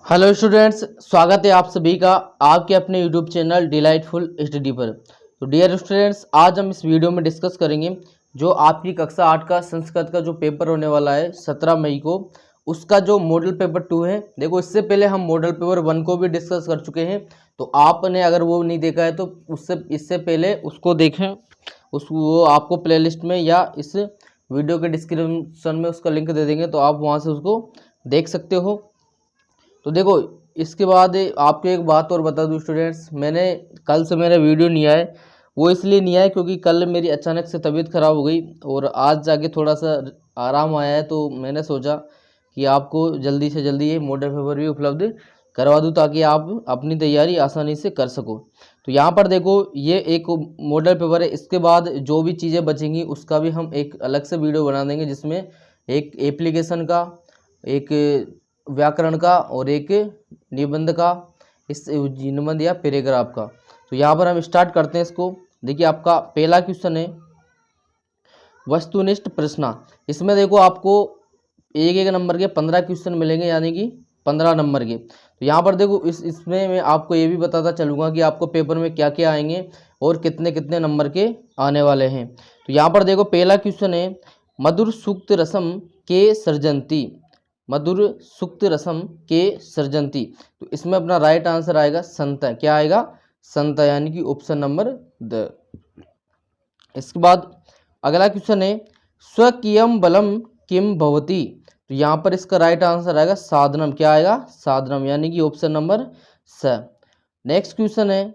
Hello students, स्वागत है आप सभी का आपके अपने यूट्यूब चैनल डिलाइटफुल स्टडी पर। तो डियर स्टूडेंट्स, आज हम इस वीडियो में डिस्कस करेंगे जो आपकी कक्षा 8 का संस्कृत का जो पेपर होने वाला है 17 मई को, उसका जो मॉडल पेपर 2 है। देखो, इससे पहले हम मॉडल पेपर 1 को भी डिस्कस कर चुके हैं, तो आपने अगर वो नहीं देखा है तो इससे पहले उसको देखें। वो आपको प्लेलिस्ट में या इस वीडियो के डिस्क्रिप्शन में उसका लिंक दे देंगे, तो आप वहाँ से उसको देख सकते हो। तो देखो, इसके बाद आपको एक बात और बता दूं स्टूडेंट्स, मैंने कल से मेरा वीडियो नहीं आया। वो इसलिए नहीं आया क्योंकि कल मेरी अचानक से तबीयत ख़राब हो गई और आज जाके थोड़ा सा आराम आया है, तो मैंने सोचा कि आपको जल्दी से जल्दी ये मॉडल पेपर भी उपलब्ध करवा दूं ताकि आप अपनी तैयारी आसानी से कर सको। तो यहाँ पर देखो, ये एक मॉडल पेपर है। इसके बाद जो भी चीज़ें बचेंगी उसका भी हम एक अलग से वीडियो बना देंगे, जिसमें एक एप्लीकेशन का, एक व्याकरण का और एक निबंध का, इस निबंध या पैराग्राफ का। तो यहाँ पर हम स्टार्ट करते हैं इसको। देखिए, आपका पहला क्वेश्चन है वस्तुनिष्ठ प्रश्न। इसमें देखो आपको एक एक नंबर के 15 क्वेश्चन मिलेंगे, यानी कि 15 नंबर के। तो यहाँ पर देखो, इसमें मैं आपको ये भी बताता चलूँगा कि आपको पेपर में क्या क्या आएंगे और कितने कितने नंबर के आने वाले हैं। तो यहाँ पर देखो, पहला क्वेश्चन है मधुर सूक्त रसम के सर्जंती। मधुर सूक्त रसम के सर्जंती। तो इसमें अपना राइट आंसर आएगा संत। क्या आएगा? संत, यानी कि ऑप्शन नंबर द। इसके बाद अगला क्वेश्चन है स्वकीयम बलम किम भवती। तो यहाँ पर इसका राइट आंसर आएगा साधनम। क्या आएगा? साधनम, यानी कि ऑप्शन नंबर स। नेक्स्ट क्वेश्चन है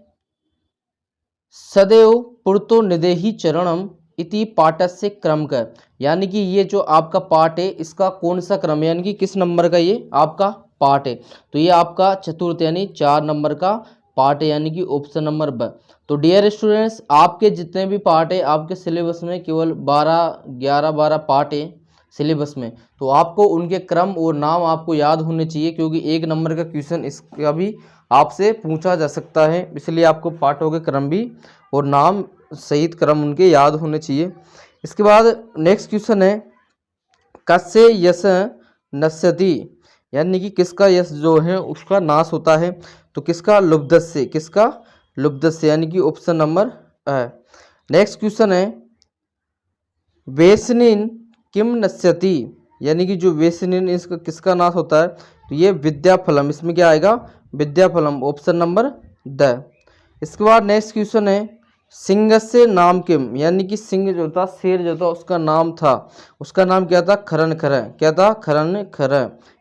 सदैव पुरतो निदेहि चरणम इति पाठस्य क्रम का। यानी कि ये जो आपका पाठ है, इसका कौन सा क्रम है, यानी कि किस नंबर का ये आपका पाठ है। तो ये आपका चतुर्थ यानी 4 नंबर का पाठ है, यानी कि ऑप्शन नंबर ब। तो डियर स्टूडेंट्स, आपके जितने भी पार्ट है आपके सिलेबस में केवल 12 पार्ट है सिलेबस में, तो आपको उनके क्रम और नाम आपको याद होने चाहिए, क्योंकि 1 नंबर का क्वेश्चन इसका भी आपसे पूछा जा सकता है। इसलिए आपको पाठों के क्रम भी और नाम सहित क्रम उनके याद होने चाहिए। इसके बाद नेक्स्ट क्वेश्चन है कस्य यश नश्यति। यानी कि किसका यश जो है उसका नाश होता है। तो किसका? लुब्धस्य। किसका? लुब्धस्य, यानी कि ऑप्शन नंबर है। नेक्स्ट क्वेश्चन है वेसनिन किम नश्यति। यानी कि जो वेसनिन, इसका किसका नाश होता है। तो ये विद्याफलम। इसमें क्या आएगा? विद्याफलम, ऑप्शन नंबर द। इसके बाद नेक्स्ट क्वेश्चन है सिंह से नाम किम। यानी कि सिंह जो था, शेर जो था, उसका नाम था, उसका नाम क्या था? खरन खर। क्या था? खरन खर,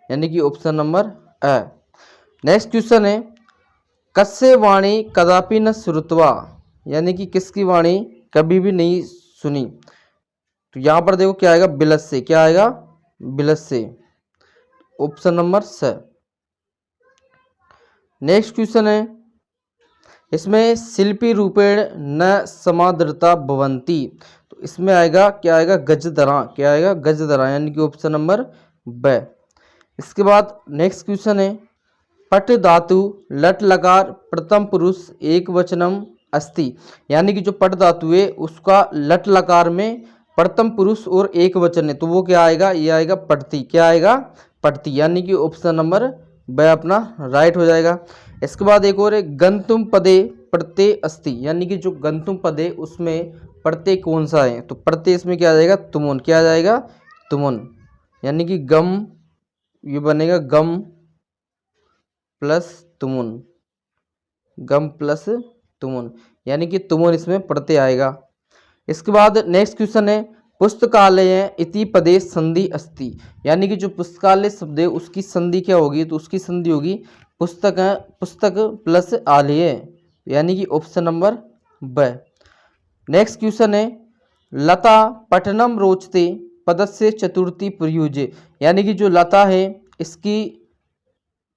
यानी कि option number A. Next question है कस्य वाणी कदापि न श्रुत्वा। यानी कि किसकी वाणी कभी भी नहीं सुनी। तो यहाँ पर देखो क्या आएगा? बिलस से। क्या आएगा? बिलस से, ऑप्शन नंबर स। नेक्स्ट क्वेश्चन है इसमें शिल्पी रूपेण न समादृता भवंती। तो इसमें आएगा क्या? आएगा गजधरा। क्या आएगा? गजधरा, यानी कि ऑप्शन नंबर ब। इसके बाद नेक्स्ट क्वेश्चन है पट धातु लट लकार प्रथम पुरुष एक वचनम अस्ति। यानी कि जो पट धातु है उसका लट लकार में प्रथम पुरुष और एक वचन है, तो वो क्या आएगा? ये आएगा पठती। क्या आएगा? पठती, यानी कि ऑप्शन नंबर ब अपना राइट हो जाएगा। इसके बाद एक और है गंतुम पदे प्रत्यय अस्ति। यानी कि जो गंतुम पद है उसमें प्रत्यय कौन सा है। तो प्रत्यय इसमें क्या आ जाएगा? तुमुन। क्या आ जाएगा? तुमुन, यानी कि गम, ये बनेगा गम प्लस तुमुन। गम प्लस तुमुन, यानी कि तुमुन इसमें प्रत्यय आएगा। इसके बाद नेक्स्ट क्वेश्चन है पुस्तकालय इति पदे संधि अस्ति। यानी कि जो पुस्तकालय शब्द है उसकी संधि क्या होगी। तो उसकी संधि होगी पुस्तक। पुस्तक प्लस आलय, यानी कि ऑप्शन नंबर ब। नेक्स्ट क्वेश्चन है लता पठनम रोचते पदस्य चतुर्थी प्रयुज्य। यानी कि जो लता है इसकी,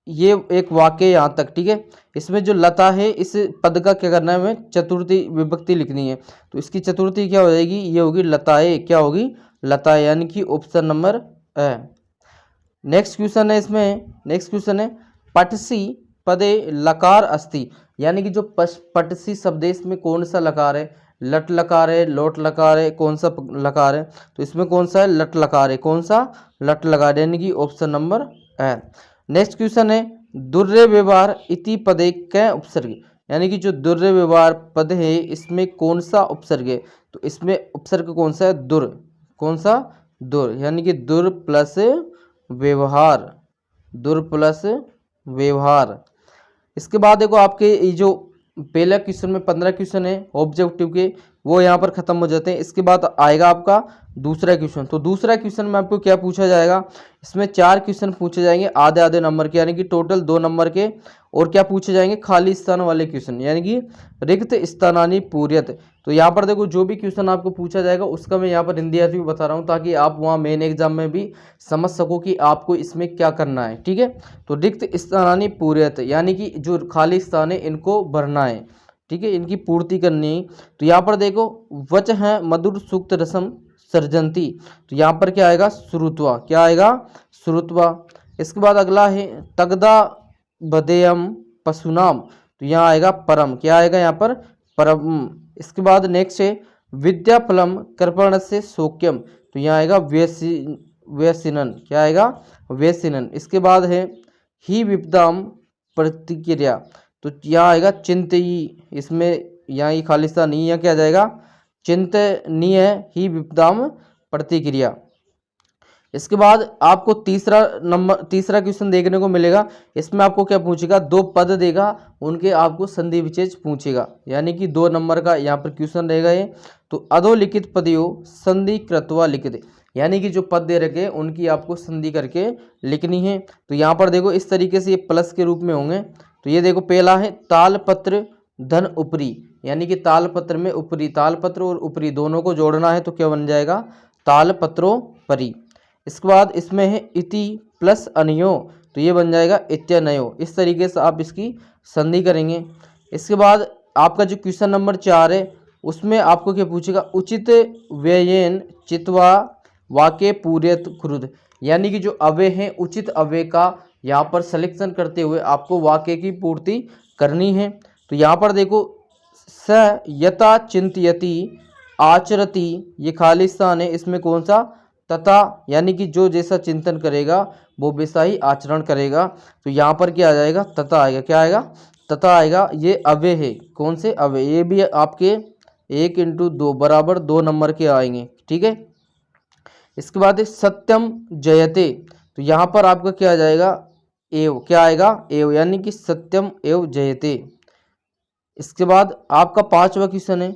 ये एक वाक्य यहाँ तक, ठीक है। इसमें जो लता है इस पद का क्या करना है, हमें चतुर्थी विभक्ति लिखनी है। तो इसकी चतुर्थी क्या हो जाएगी? ये होगी लताए। क्या होगी? लताए, यानी कि ऑप्शन नंबर है। नेक्स्ट क्वेश्चन है इसमें, नेक्स्ट क्वेश्चन है पटसी पदे लकार अस्ति। यानी कि जो पटसी शब्द है इसमें कौन सा लकार है? लट लकार है, लोट लकार है, कौन सा लकार है? तो इसमें कौन सा है? लट लकार है। कौन सा? लट लकार, यानी कि ऑप्शन नंबर है। नेक्स्ट क्वेश्चन है दुर्रे व्यवहार इति पदे कै उपसर्ग, यानी कि जो दुर्रे व्यवहार पद है इसमें कौन सा उपसर्ग है, तो इसमें उपसर्ग कौन सा है, दुर, कौन सा, दुर, यानी कि दुर प्लस व्यवहार, दुर प्लस व्यवहार। इसके बाद देखो आपके ये जो पहला क्वेश्चन में 15 क्वेश्चन है ऑब्जेक्टिव के, वो यहाँ पर खत्म हो जाते हैं। इसके बाद आएगा आपका दूसरा क्वेश्चन। तो दूसरा क्वेश्चन में आपको क्या पूछा जाएगा, इसमें 4 क्वेश्चन पूछे जाएंगे आधे आधे नंबर के, यानी कि टोटल 2 नंबर के, और क्या पूछे जाएंगे, खाली स्थान वाले क्वेश्चन, यानी कि रिक्त स्थानानि पूर्यत। तो यहाँ पर देखो जो भी क्वेश्चन आपको पूछा जाएगा उसका मैं यहाँ पर हिंदी अर्थ भी बता रहा हूँ, ताकि आप वहाँ मेन एग्जाम में भी समझ सको कि आपको इसमें क्या करना है, ठीक है। तो रिक्त स्थानानि पूर्यत, यानी कि जो खाली स्थान है इनको भरना है, ठीक है, इनकी पूर्ति करनी है। तो यहाँ पर देखो वच है मधुर सूक्त रसम सर्जंती, तो यहाँ पर क्या आएगा, श्रुत्वा, क्या आएगा, श्रुत्वा। इसके बाद अगला है तगदा बदेयम पशुनाम, तो यहाँ आएगा परम, क्या आएगा यहाँ पर, परम। इसके बाद नेक्स्ट है विद्याफलम कृपण से शोक्यम, तो यहाँ आएगा व्यसिनन, क्या आएगा, व्यसिनन। इसके बाद है ही विपदाम प्रतिक्रिया, तो यहाँ आएगा चिंतयी, इसमें यहाँ ये खालिस्तान नहीं, यहाँ क्या आ जाएगा, चिंतनीय ही विपदाम प्रतिक्रिया। इसके बाद आपको तीसरा क्वेश्चन देखने को मिलेगा। इसमें आपको क्या पूछेगा, 2 पद देगा, उनके आपको संधि विच्छेद पूछेगा, यानी कि 2 नंबर का यहाँ पर क्वेश्चन रहेगा ये। तो अधोलिखित पदयों संधि कृत्वा लिखित, यानी कि जो पद दे रखे उनकी आपको संधि करके लिखनी है। तो यहाँ पर देखो इस तरीके से ये प्लस के रूप में होंगे। तो ये देखो पहला है तालपत्र धन ऊपरी, यानी कि तालपत्र में ऊपरी, तालपत्र और ऊपरी दोनों को जोड़ना है, तो क्या बन जाएगा, तालपत्रोपरि। इसके बाद इसमें है इति प्लस अनयो, तो ये बन जाएगा इत्यनयो। इस तरीके से आप इसकी संधि करेंगे। इसके बाद आपका जो क्वेश्चन नंबर 4 है उसमें आपको क्या पूछेगा, उचित व्ययन चित्वा वाक्य पूर्यत क्रुद, यानी कि जो अव्यय हैं उचित अव्यय का यहाँ पर सिलेक्शन करते हुए आपको वाक्य की पूर्ति करनी है। तो यहाँ पर देखो स यथा चिंतयति आचरति, ये खाली स्थान है, इसमें कौन सा, तथा, यानी कि जो जैसा चिंतन करेगा वो वैसा ही आचरण करेगा। तो यहाँ पर क्या आ जाएगा, तथा आएगा, क्या आएगा, तथा आएगा। ये अव्यय है, कौन से अव्यय, ये भी आपके 1 × 2 बराबर 2 नंबर के आएंगे, ठीक है। इसके बाद सत्यम जयते, तो यहाँ पर आपका क्या आ जाएगा, एव, क्या आएगा, एव, यानी कि सत्यम एव जयते। इसके बाद आपका 5वां क्वेश्चन है।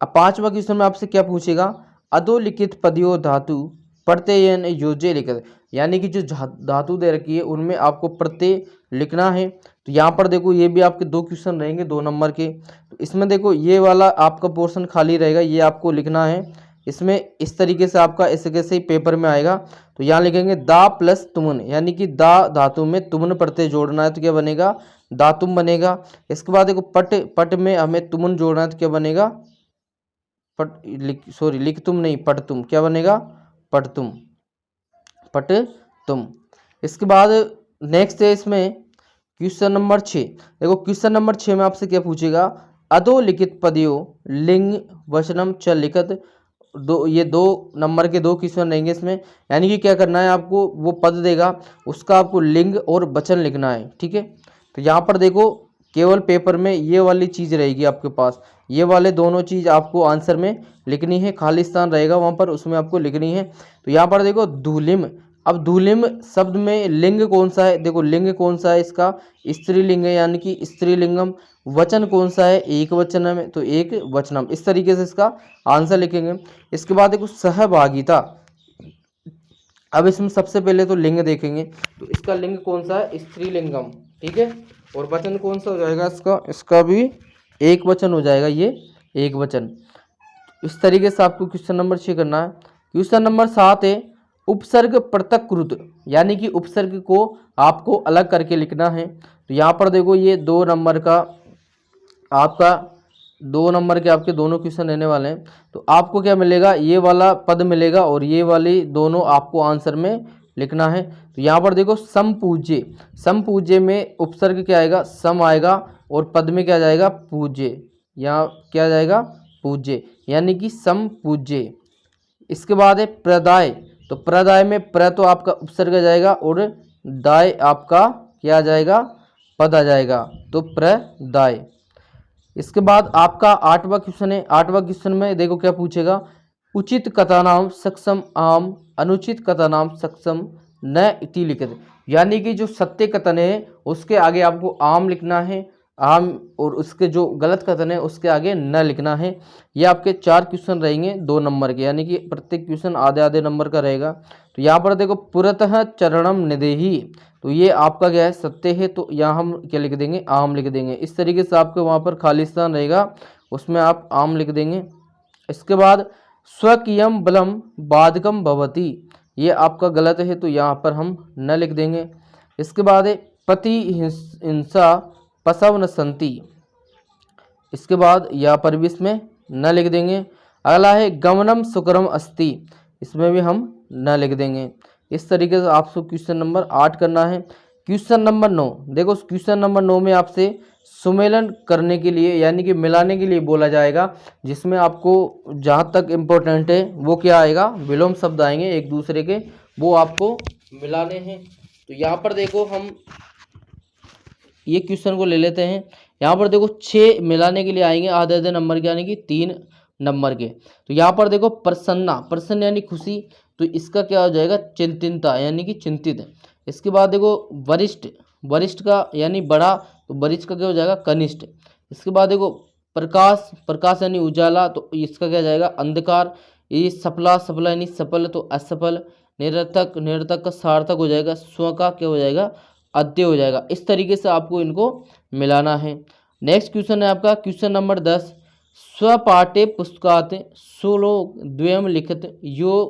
अब 5वां क्वेश्चन में आपसे क्या पूछेगा, अधोलिखित पदयों धातु प्रत्ययन योज्य लिखित, यानी कि जो धातु दे रखी है उनमें आपको प्रत्यय लिखना है। तो यहाँ पर देखो ये भी आपके 2 क्वेश्चन रहेंगे 2 नंबर के। तो इसमें देखो ये वाला आपका पोर्शन खाली रहेगा, ये आपको लिखना है। इसमें इस तरीके से आपका ऐसे कैसे ही पेपर में आएगा। तो यहाँ लिखेंगे दा प्लस तुमन, यानी कि दा धातु में तुमन प्रत्यय जोड़ना है, तो क्या बनेगा, दातुम बनेगा। इसके बाद देखो पट में हमें तुमन जोड़ना है, तो क्या बनेगा, लिख तुम नहीं, पट तुम, क्या बनेगा, पट तुम, पट तुम। इसके बाद नेक्स्ट है इसमें क्वेश्चन नंबर 6। देखो क्वेश्चन नंबर 6 में आपसे क्या पूछेगा, अधोलिखित पदयों लिंग वचनम च लिखत, ये 2 नंबर के 2 क्वेश्चन रहेंगे इसमें। यानी कि क्या करना है आपको, वो पद देगा उसका आपको लिंग और वचन लिखना है, ठीक है। तो यहाँ पर देखो केवल पेपर में ये वाली चीज़ रहेगी आपके पास, ये वाले दोनों चीज़ आपको आंसर में लिखनी है, खाली स्थान रहेगा वहाँ पर, उसमें आपको लिखनी है। तो यहाँ पर देखो धूलिम, अब धूलिम शब्द में लिंग कौन सा है, देखो लिंग कौन सा है इसका, स्त्रीलिंग है, यानी कि स्त्रीलिंगम। वचन कौन सा है, एक वचन में, तो एक वचनम। इस तरीके से इसका आंसर लिखेंगे। इसके बाद देखो सहभागिता, अब इसमें सबसे पहले तो लिंग देखेंगे, तो इसका लिंग कौन सा है, स्त्रीलिंगम, ठीक है। और वचन कौन सा हो जाएगा इसका भी एक वचन हो जाएगा, ये एक वचन। इस तरीके से आपको क्वेश्चन नंबर 6 करना है। क्वेश्चन नंबर 7 है उपसर्ग पृथक्कृत, यानी कि उपसर्ग को आपको अलग करके लिखना है। तो यहाँ पर देखो ये 2 नंबर का आपका 2 नंबर के आपके दोनों क्वेश्चन रहने वाले हैं। तो आपको क्या मिलेगा, ये वाला पद मिलेगा और ये वाली दोनों आपको आंसर में लिखना है। तो यहाँ पर देखो समपूज्य, समपूज्य में उपसर्ग क्या आएगा, सम आएगा, और पद में क्या जाएगा, पूज्य, यहाँ क्या जाएगा, पूज्य, यानी कि समपूज्य। इसके बाद है प्रदाय, तो प्रदाय में प्र तो आपका उपसर्ग जाएगा और दाय आपका क्या आ जाएगा, पद आ जाएगा, तो प्रदाय। इसके बाद आपका 8वां क्वेश्चन है। 8वां क्वेश्चन में देखो क्या पूछेगा, उचित कथानाम सक्षम आम, अनुचित कथानाम सक्षम न इति लिखित। यानी कि जो सत्य कथन है उसके आगे आपको आम लिखना है, आम, और उसके जो गलत कथन है उसके आगे न लिखना है। ये आपके 4 क्वेश्चन रहेंगे 2 नंबर के, यानी कि प्रत्येक क्वेश्चन आधे आधे नंबर का रहेगा। तो यहाँ पर देखो पुरतः चरणम निदेही, तो ये आपका क्या है, सत्य है, तो यहाँ हम क्या लिख देंगे, आम लिख देंगे। इस तरीके से आपके वहाँ पर खाली स्थान रहेगा, उसमें आप आम लिख देंगे। इसके बाद स्वकीयम बलम बाधकम भवती, ये आपका गलत है, तो यहाँ पर हम न लिख देंगे। इसके बाद है पति हिंसा पशव न संति, इसके बाद यहाँ पर भी इसमें न लिख देंगे। अगला है गमनम सुकरम अस्ति, इसमें भी हम न लिख देंगे। इस तरीके से आपको क्वेश्चन नंबर 8 करना है। क्वेश्चन नंबर 9, देखो क्वेश्चन नंबर 9 में आपसे सुमेलन करने के लिए यानी कि मिलाने के लिए बोला जाएगा, जिसमें आपको जहाँ तक इम्पोर्टेंट है वो क्या आएगा, विलोम शब्द आएंगे एक दूसरे के, वो आपको मिलाने हैं। तो यहाँ पर देखो हम ये क्वेश्चन को ले लेते हैं। यहाँ पर देखो 6 मिलाने के लिए आएंगे आधे आधे नंबर के, यानी कि 3 नंबर के। तो यहाँ पर देखो प्रसन्ना, प्रसन्न यानी खुशी, तो इसका क्या हो जाएगा, चिंतिता यानी कि चिंतित। इसके बाद देखो वरिष्ठ, वरिष्ठ का यानी बड़ा, तो वरिष्ठ का क्या हो जाएगा, कनिष्ठ। इसके बाद देखो प्रकाश, प्रकाश यानी उजाला, तो इसका क्या जाएगा, अंधकार। ये सफला, सफला यानी सफल, तो असफल। निरर्थक, निरर्थक का सार्थक हो जाएगा, स्व का क्या हो जाएगा, अद्य हो जाएगा। इस तरीके से आपको इनको मिलाना है। नेक्स्ट क्वेश्चन है आपका क्वेश्चन नंबर 10, स्वपाठ्य पुस्तकात् श्लोक द्वयम लिखित यो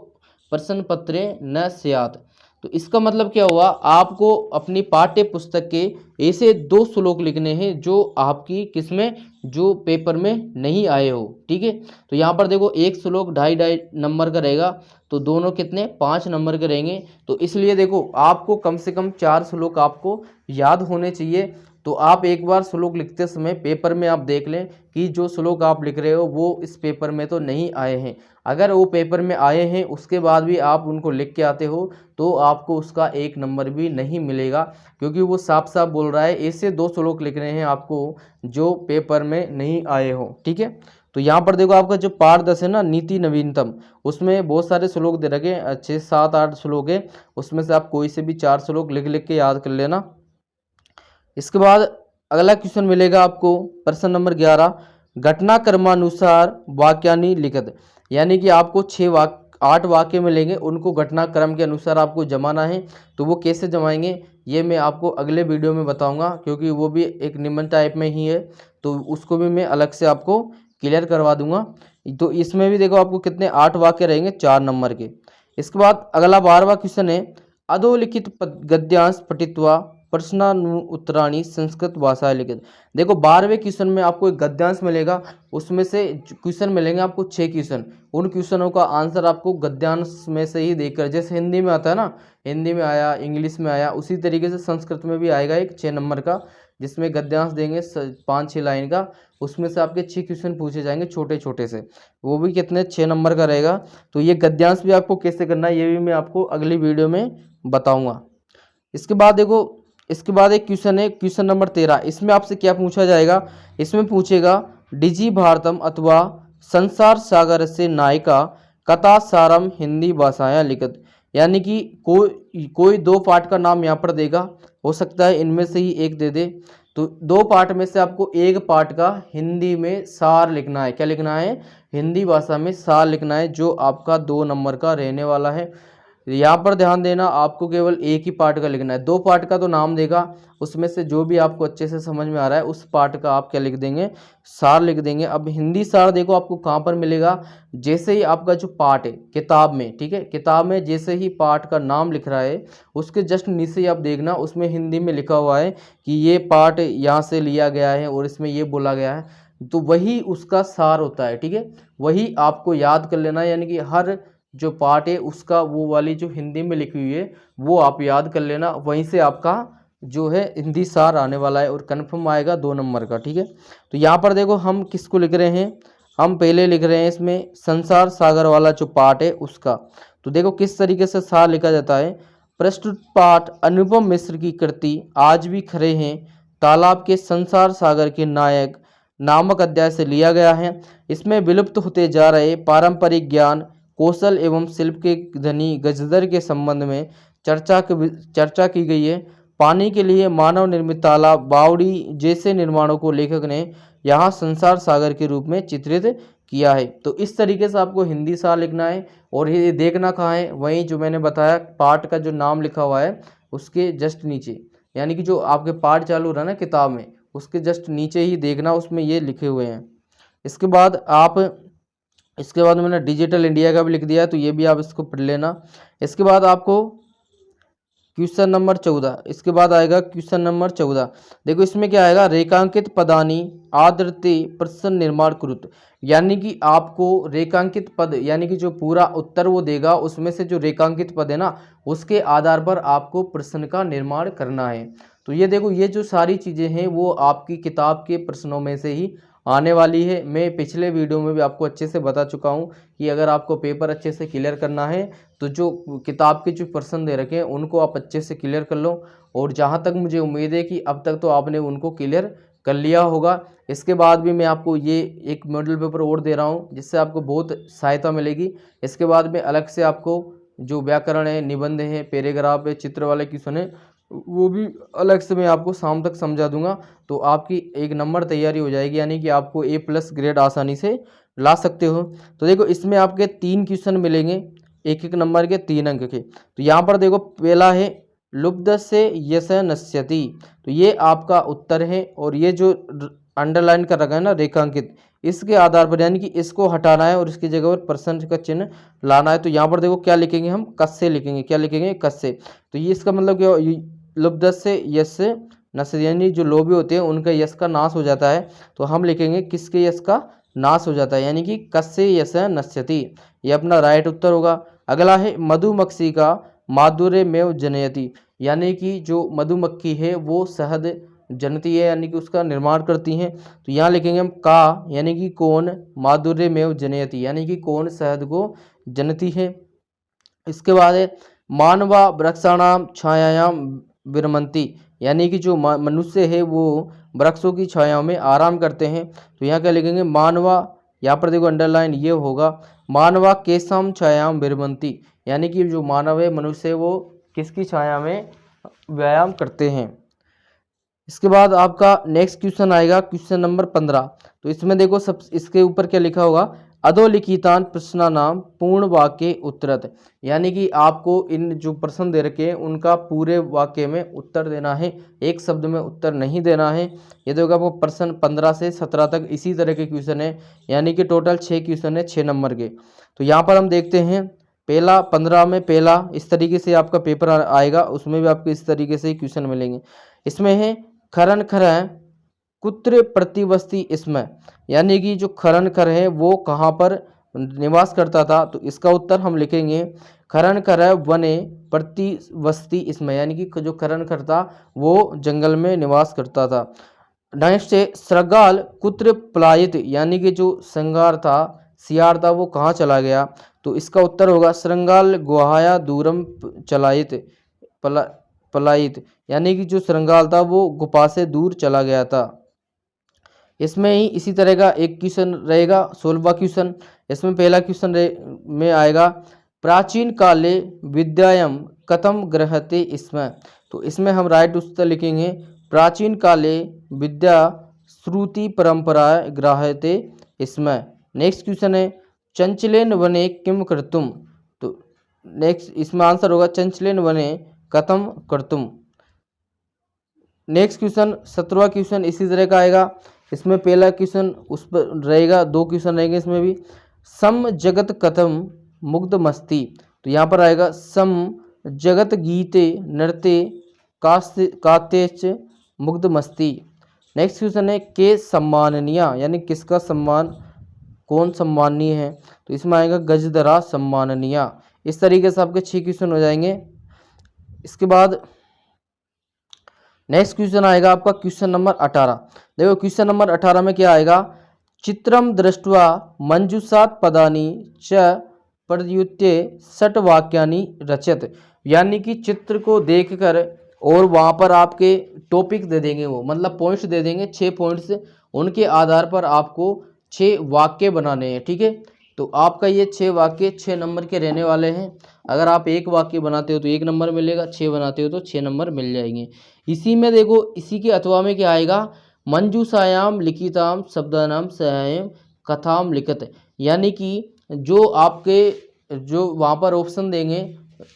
प्रश्न पत्रे न स्यात्। तो इसका मतलब क्या हुआ, आपको अपनी पाठ्य पुस्तक के ऐसे 2 श्लोक लिखने हैं जो आपकी किसमें, जो पेपर में नहीं आए हो, ठीक है। तो यहाँ पर देखो एक श्लोक 2.5 नंबर का रहेगा, तो दोनों कितने, 5 नंबर के रहेंगे। तो इसलिए देखो आपको कम से कम 4 श्लोक आपको याद होने चाहिए। तो आप एक बार श्लोक लिखते समय पेपर में आप देख लें कि जो श्लोक आप लिख रहे हो वो इस पेपर में तो नहीं आए हैं। अगर वो पेपर में आए हैं उसके बाद भी आप उनको लिख के आते हो तो आपको उसका 1 नंबर भी नहीं मिलेगा, क्योंकि वो साफ साफ बोल रहा है ऐसे 2 श्लोक लिख रहे हैं आपको जो पेपर में नहीं आए हो, ठीक है। तो यहाँ पर देखो आपका जो पार्ट 10 है ना, नीति नवीनतम, उसमें बहुत सारे श्लोक दे रखे, 6, 7, 8 श्लोक है, उसमें से आप कोई से भी 4 श्लोक लिख लिख के याद कर लेना। इसके बाद अगला क्वेश्चन मिलेगा आपको प्रश्न नंबर 11, घटनाक्रमानुसार वाक्यानि लिखित। यानी कि आपको 8 वाक्य मिलेंगे, उनको घटनाक्रम के अनुसार आपको जमाना है। तो वो कैसे जमाएंगे ये मैं आपको अगले वीडियो में बताऊंगा, क्योंकि वो भी एक निबंध टाइप में ही है, तो उसको भी मैं अलग से आपको क्लियर करवा दूंगा। तो इसमें भी देखो आपको कितने 8 वाक्य रहेंगे 4 नंबर के। इसके बाद अगला 12वां क्वेश्चन है, अधोलिखित गद्यांश पठित्वा प्रश्नानुत्तराणि संस्कृत भाषा लिखित। देखो 12वें क्वेश्चन में आपको एक गद्यांश मिलेगा, उसमें से क्वेश्चन मिलेंगे आपको 6 क्वेश्चन। उन क्वेश्चनों का आंसर आपको गद्यांश में से ही देकर, जैसे हिंदी में आता है ना, हिंदी में आया, इंग्लिश में आया, उसी तरीके से संस्कृत में भी आएगा एक 6 नंबर का, जिसमें गद्यांश देंगे 5-6 लाइन का। उसमें से आपके 6 क्वेश्चन पूछे जाएंगे छोटे छोटे से, वो भी कितने 6 नंबर का रहेगा। तो ये गद्यांश भी आपको कैसे करना है ये भी मैं आपको अगली वीडियो में बताऊँगा। इसके बाद देखो, इसके बाद एक क्वेश्चन है क्वेश्चन नंबर 13। इसमें आपसे क्या पूछा जाएगा, इसमें पूछेगा डिजी भारतम अथवा संसार सागर से नायिका कथा सारम हिंदी भाषाएं लिखित। यानी कि कोई 2 पार्ट का नाम यहाँ पर देगा, हो सकता है इनमें से ही एक दे दे। तो 2 पार्ट में से आपको एक पार्ट का हिंदी में सार लिखना है। क्या लिखना है, हिंदी भाषा में सार लिखना है, जो आपका 2 नंबर का रहने वाला है। यहाँ पर ध्यान देना, आपको केवल एक ही पार्ट का लिखना है। 2 पार्ट का तो नाम देगा, उसमें से जो भी आपको अच्छे से समझ में आ रहा है उस पार्ट का आप क्या लिख देंगे, सार लिख देंगे। अब हिंदी सार देखो आपको कहाँ पर मिलेगा, जैसे ही आपका जो पार्ट है किताब में, ठीक है, किताब में जैसे ही पार्ट का नाम लिख रहा है उसके जस्ट नीचे ही आप देखना, उसमें हिंदी में लिखा हुआ है कि ये पार्ट यहाँ से लिया गया है और इसमें ये बोला गया है, तो वही उसका सार होता है, ठीक है। वही आपको याद कर लेना, यानी कि हर जो पार्ट है उसका वो वाली जो हिंदी में लिखी हुई है वो आप याद कर लेना, वहीं से आपका जो है हिंदी सार आने वाला है और कन्फर्म आएगा 2 नंबर का, ठीक है। तो यहाँ पर देखो हम किसको लिख रहे हैं, हम पहले लिख रहे हैं इसमें संसार सागर वाला जो पार्ट है उसका। तो देखो किस तरीके से सार लिखा जाता है, प्रस्तुत पाठ अनुपम मिश्र की कृति आज भी खरे हैं तालाब के संसार सागर के नायक नामक अध्याय से लिया गया है। इसमें विलुप्त होते जा रहे पारंपरिक ज्ञान कौशल एवं शिल्प के धनी गजदर के संबंध में चर्चा की गई है। पानी के लिए मानव निर्मित तालाब बावड़ी जैसे निर्माणों को लेखक ने यहाँ संसार सागर के रूप में चित्रित किया है। तो इस तरीके से आपको हिंदी सार लिखना है और ये देखना कहाँ है, वहीं जो मैंने बताया पाठ का जो नाम लिखा हुआ है उसके जस्ट नीचे, यानी कि जो आपके पाठ चालू रहा ना किताब में उसके जस्ट नीचे ही देखना, उसमें ये लिखे हुए हैं। इसके बाद मैंने डिजिटल इंडिया का भी लिख दिया है, तो ये भी आप इसको पढ़ लेना। इसके बाद आपको क्वेश्चन नंबर 14, इसके बाद आएगा क्वेश्चन नंबर 14। देखो इसमें क्या आएगा, रेखांकित पदानी आदृति प्रश्न निर्माण कृत, यानी कि आपको रेखांकित पद यानी कि जो पूरा उत्तर वो देगा उसमें से जो रेखांकित पद है ना उसके आधार पर आपको प्रश्न का निर्माण करना है। तो ये देखो ये जो सारी चीज़ें हैं वो आपकी किताब के प्रश्नों में से ही आने वाली है। मैं पिछले वीडियो में भी आपको अच्छे से बता चुका हूँ कि अगर आपको पेपर अच्छे से क्लियर करना है तो जो किताब के जो प्रश्न दे रखे हैं उनको आप अच्छे से क्लियर कर लो, और जहाँ तक मुझे उम्मीद है कि अब तक तो आपने उनको क्लियर कर लिया होगा। इसके बाद भी मैं आपको ये एक मॉडल पेपर और दे रहा हूँ जिससे आपको बहुत सहायता मिलेगी। इसके बाद में अलग से आपको जो व्याकरण है, निबंध है, पैराग्राफ है, चित्र वाले क्वेश्चन है वो भी अलग से मैं आपको शाम तक समझा दूंगा। तो आपकी एक नंबर तैयारी हो जाएगी, यानी कि आपको A+ ग्रेड आसानी से ला सकते हो। तो देखो इसमें आपके 3 क्वेश्चन मिलेंगे, एक एक नंबर के 3 अंक के। तो यहाँ पर देखो पहला है लुब्ध से यश नश्यति, तो ये आपका उत्तर है। और ये जो अंडरलाइन कर रखा है ना रेखांकित, इसके आधार पर यानी कि इसको हटाना है और इसकी जगह पर प्रश्न का चिन्ह लाना है। तो यहाँ पर देखो क्या लिखेंगे, हम कस से लिखेंगे। क्या लिखेंगे, कस से। तो ये इसका मतलब क्या, लुब्ध से यश नश्यति, यानी जो लोभी होते हैं उनका यश का नाश हो जाता है। तो हम लिखेंगे किसके यश का नाश हो जाता है, यानी कि कस्य यश नश्यति, ये अपना राइट उत्तर होगा। अगला है मधुमक्खी का माधुर्य में जनयति, यानी कि जो मधुमक्खी है वो शहद जनती है, यानी कि उसका निर्माण करती हैं। तो यहाँ लिखेंगे हम का, यानी कि कौन, माधुर्य में जनयति, यानी कि कौन शहद को जनती है। इसके बाद है मानवा वृक्षाणाम छायायाम विरमंती, यानी कि जो मनुष्य है वो वृक्षों की छायाओं में आराम करते हैं। तो यहाँ क्या लिखेंगे, मानवा, यहाँ पर देखो अंडरलाइन ये होगा, मानवा केशम छायाम विरमंती, यानी कि जो मानव है, मनुष्य है, वो किसकी छाया में व्यायाम करते हैं। इसके बाद आपका नेक्स्ट क्वेश्चन आएगा क्वेश्चन नंबर 15। तो इसमें देखो सब इसके ऊपर क्या लिखा होगा, अधोलिखितान प्रश्नानाम पूर्ण वाक्य उत्तरत, यानी कि आपको इन जो प्रश्न दे रखे हैं उनका पूरे वाक्य में उत्तर देना है, एक शब्द में उत्तर नहीं देना है। ये देखो आपको प्रश्न 15 से 17 तक इसी तरह के क्वेश्चन है, यानी कि टोटल 6 क्वेश्चन है 6 नंबर के। तो यहाँ पर हम देखते हैं पहला 15 में पहला इस तरीके से आपका पेपर आएगा, उसमें भी आपको इस तरीके से ही क्वेश्चन मिलेंगे। इसमें है खरन खर कुत्र प्रतिवस्ती इसमें, यानी कि जो खरन खर है वो कहाँ पर निवास करता था। तो इसका उत्तर हम लिखेंगे खरन खर वने प्रतिवस्ती इसमें, यानी कि जो खरन खर था वो जंगल में निवास करता था। नेक्स्ट है श्रृगाल कुत्र पलायित, यानी कि जो श्रृंगार था, सियार था, वो कहाँ चला गया। तो इसका उत्तर होगा श्रृंगाल गुहाया दूरम चलायित पलायित, यानी कि जो श्रृंगाल था वो गुफा से दूर चला गया था। इसमें ही इसी तरह का एक क्वेश्चन रहेगा 16वां क्वेश्चन। इसमें पहला क्वेश्चन में आएगा प्राचीन काले विद्यायम कथम ग्रहते इसमें। तो इसमें हम राइट उत्तर लिखेंगे प्राचीन काले विद्या श्रुति परंपरा ग्राह्यते इसमें। नेक्स्ट क्वेश्चन है चंचलेन वने किम कर्तुम। तो नेक्स्ट इसमें आंसर होगा चंचलेन वने कथम कर्तुम। नेक्स्ट क्वेश्चन 17वां क्वेश्चन इसी तरह का आएगा। इसमें पहला क्वेश्चन उस पर रहेगा, 2 क्वेश्चन रहेंगे इसमें भी। सम जगत कथम मुग्ध मस्ती। तो यहाँ पर आएगा सम जगत गीते नृत्य कातेच मुग्ध मस्ती। नेक्स्ट क्वेश्चन है के सम्माननीय, यानी किसका सम्मान, कौन सम्माननीय है। तो इसमें आएगा गजधरा सम्माननीय। इस तरीके से आपके 6 क्वेश्चन हो जाएंगे। इसके बाद नेक्स्ट क्वेश्चन आएगा आपका क्वेश्चन नंबर 18। देखो क्वेश्चन नंबर 18 में क्या आएगा, चित्रम दृष्ट्वा मंजूषात पदानी च प्रयुत्य षट वाक्यानि रचत, यानी कि चित्र को देखकर और वहाँ पर आपके टॉपिक दे देंगे, वो मतलब पॉइंट्स दे देंगे 6 पॉइंट्स, उनके आधार पर आपको 6 वाक्य बनाने हैं। ठीक है, तो आपका ये 6 वाक्य 6 नंबर के रहने वाले हैं। अगर आप एक वाक्य बनाते हो तो 1 नंबर मिलेगा, 6 बनाते हो तो 6 नंबर मिल जाएंगे। इसी में देखो, इसी के अथवा में क्या आएगा, मंजूषायाम लिखिताम शब्दानाम सहायम कथाम लिखत, यानी कि जो आपके जो वहाँ पर ऑप्शन देंगे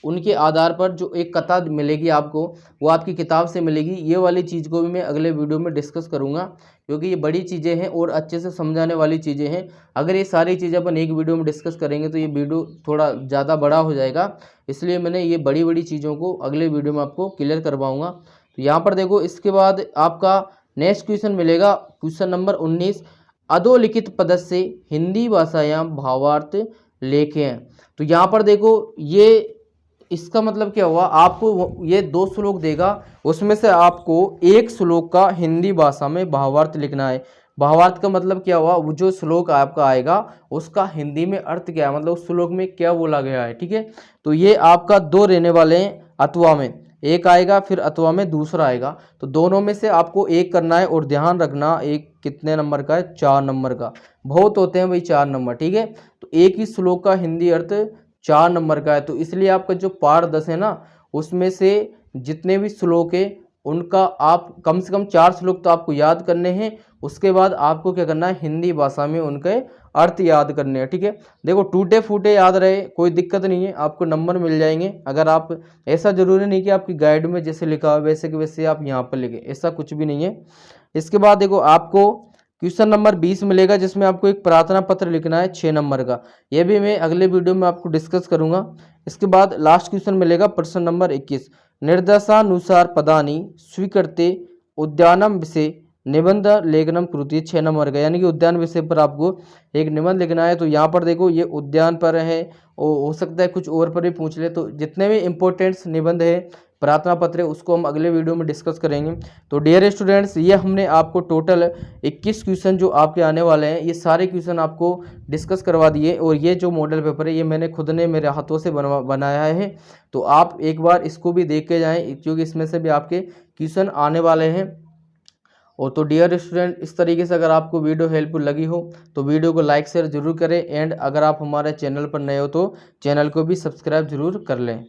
उनके आधार पर जो एक कथा मिलेगी आपको, वो आपकी किताब से मिलेगी। ये वाली चीज़ को भी मैं अगले वीडियो में डिस्कस करूँगा, क्योंकि ये बड़ी चीज़ें हैं और अच्छे से समझाने वाली चीज़ें हैं। अगर ये सारी चीज़ें अपन एक वीडियो में डिस्कस करेंगे तो ये वीडियो थोड़ा ज़्यादा बड़ा हो जाएगा, इसलिए मैंने ये बड़ी बड़ी चीज़ों को अगले वीडियो में आपको क्लियर करवाऊँगा। तो यहाँ पर देखो, इसके बाद आपका नेक्स्ट क्वेश्चन मिलेगा, क्वेश्चन नंबर 19, अधोलिखित पदस्य से हिंदी भाषायाम भावार्थ लेखें। तो यहाँ पर देखो, ये इसका मतलब क्या हुआ, आपको ये 2 श्लोक देगा, उसमें से आपको एक श्लोक का हिंदी भाषा में भावार्थ लिखना है। भावार्थ का मतलब क्या हुआ, वो जो श्लोक आपका आएगा उसका हिंदी में अर्थ क्या है, मतलब उस श्लोक में क्या बोला गया है। ठीक है, तो ये आपका 2 रहने वाले हैं, अथवा में एक आएगा, फिर अथवा में दूसरा आएगा। तो दोनों में से आपको एक करना है, और ध्यान रखना एक कितने नंबर का है, 4 नंबर का। बहुत होते हैं भाई 4 नंबर। ठीक है, तो एक ही श्लोक का हिंदी अर्थ 4 नंबर का है। तो इसलिए आपका जो पाठ 10 है ना, उसमें से जितने भी श्लोक है उनका आप कम से कम 4 श्लोक तो आपको याद करने हैं। उसके बाद आपको क्या करना है, हिंदी भाषा में उनके अर्थ याद करने हैं। ठीक है, देखो टूटे फूटे याद रहे, कोई दिक्कत नहीं है, आपको नंबर मिल जाएंगे। अगर आप, ऐसा जरूरी नहीं कि आपकी गाइड में जैसे लिखा हो वैसे के वैसे आप यहाँ पर लिखें, ऐसा कुछ भी नहीं है। इसके बाद देखो, आपको क्वेश्चन नंबर 20 मिलेगा, जिसमें आपको एक प्रार्थना पत्र लिखना है 6 नंबर का। यह भी मैं अगले वीडियो में आपको डिस्कस करूंगा। इसके बाद लास्ट क्वेश्चन मिलेगा प्रश्न नंबर 21, निर्देशानुसार पदानी स्वीकृते उद्यानम विषय निबंध लेखनम कृति 6 नंबर का, यानी कि उद्यान विषय पर आपको एक निबंध लिखना है। तो यहाँ पर देखो, ये उद्यान पर है, हो सकता है कुछ और पर भी पूछ ले। तो जितने भी इम्पोर्टेंट्स निबंध है, प्रार्थना पत्र है, उसको हम अगले वीडियो में डिस्कस करेंगे। तो डियर स्टूडेंट्स, ये हमने आपको टोटल 21 क्वेश्चन जो आपके आने वाले हैं, ये सारे क्वेश्चन आपको डिस्कस करवा दिए। और ये जो मॉडल पेपर है, ये मैंने खुद ने मेरे हाथों से बनाया है। तो आप एक बार इसको भी देख के जाएँ, क्योंकि इसमें से भी आपके क्वेश्चन आने वाले हैं। और तो डियर स्टूडेंट, इस तरीके से अगर आपको वीडियो हेल्पफुल लगी हो तो वीडियो को लाइक शेयर जरूर करें। एंड अगर आप हमारे चैनल पर नए हो तो चैनल को भी सब्सक्राइब जरूर कर लें।